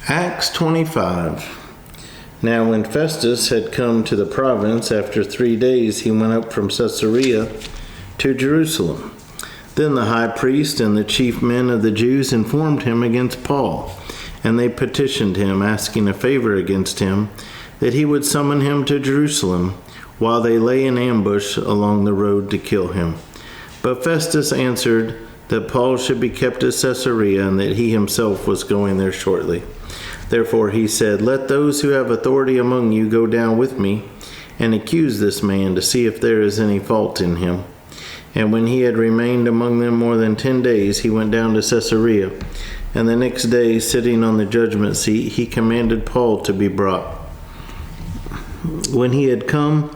Acts 25. Now when Festus had come to the province, after 3 days he went up from Caesarea to Jerusalem. Then the high priest and the chief men of the Jews informed him against Paul, and they petitioned him, asking a favor against him, that he would summon him to Jerusalem, while they lay in ambush along the road to kill him. But Festus answered that Paul should be kept at Caesarea, and that he himself was going there shortly. Therefore he said, "Let those who have authority among you go down with me, and accuse this man, to see if there is any fault in him." And when he had remained among them more than 10 days, he went down to Caesarea. And the next day, sitting on the judgment seat, he commanded Paul to be brought. When he had come,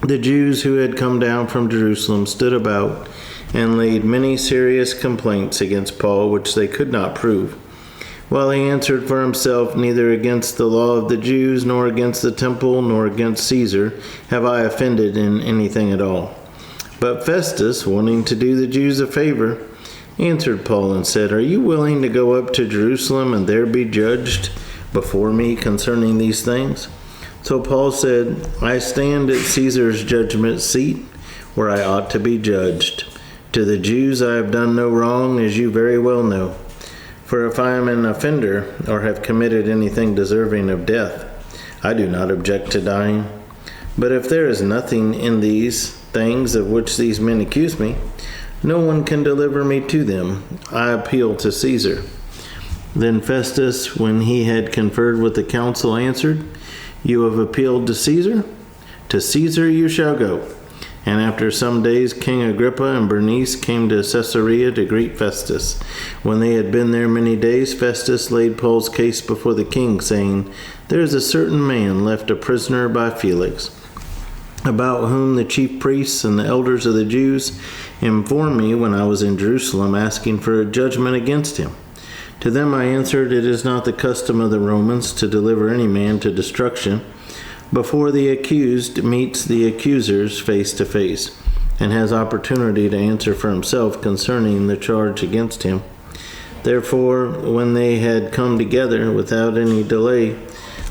the Jews who had come down from Jerusalem stood about and laid many serious complaints against Paul, which they could not prove. While he answered for himself, "Neither against the law of the Jews, nor against the temple, nor against Caesar, have I offended in anything at all." But Festus, wanting to do the Jews a favor, answered Paul and said, "Are you willing to go up to Jerusalem and there be judged before me concerning these things?" So Paul said, "I stand at Caesar's judgment seat, where I ought to be judged. To the Jews I have done no wrong, as you very well know. For if I am an offender, or have committed anything deserving of death, I do not object to dying. But if there is nothing in these things of which these men accuse me, no one can deliver me to them. I appeal to Caesar." Then Festus, when he had conferred with the council, answered, "You have appealed to Caesar? To Caesar you shall go." And after some days, King Agrippa and Bernice came to Caesarea to greet Festus. When they had been there many days, Festus laid Paul's case before the king, saying, "There is a certain man left a prisoner by Felix, about whom the chief priests and the elders of the Jews informed me when I was in Jerusalem, asking for a judgment against him. To them I answered, it is not the custom of the Romans to deliver any man to destruction before the accused meets the accusers face to face, and has opportunity to answer for himself concerning the charge against him. Therefore, when they had come together without any delay,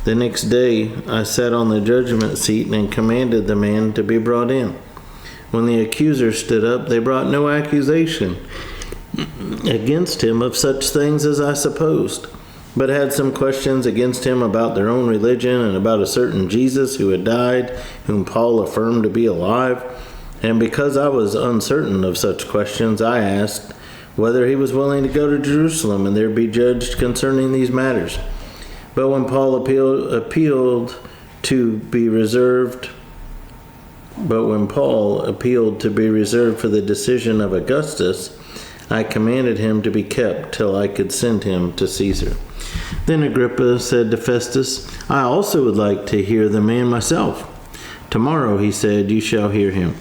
the next day I sat on the judgment seat and commanded the man to be brought in. When the accusers stood up, they brought no accusation against him of such things as I supposed, but had some questions against him about their own religion and about a certain Jesus who had died, whom Paul affirmed to be alive. And because I was uncertain of such questions, I asked whether he was willing to go to Jerusalem and there be judged concerning these matters. But when Paul appealed to be reserved for the decision of Augustus, I commanded him to be kept till I could send him to Caesar. Then Agrippa said to Festus, "I also would like to hear the man myself." "Tomorrow," he said, "you shall hear him."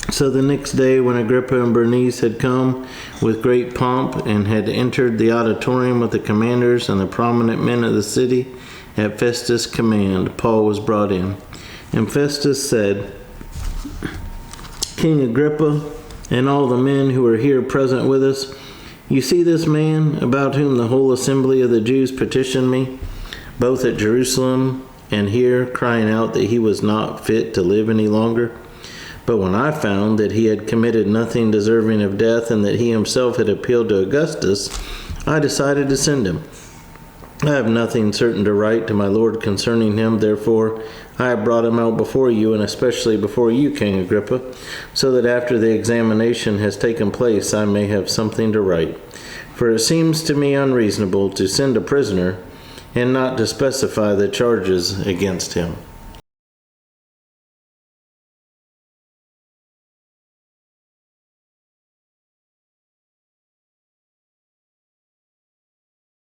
So the next day, when Agrippa and Bernice had come with great pomp and had entered the auditorium with the commanders and the prominent men of the city, at Festus' command, Paul was brought in. And Festus said, "King Agrippa, and all the men who are here present with us, you see this man, about whom the whole assembly of the Jews petitioned me, both at Jerusalem and here, crying out that he was not fit to live any longer. But when I found that he had committed nothing deserving of death, and that he himself had appealed to Augustus, I decided to send him. I have nothing certain to write to my Lord concerning him, therefore I have brought him out before you, and especially before you, King Agrippa, so that after the examination has taken place I may have something to write. For it seems to me unreasonable to send a prisoner and not to specify the charges against him."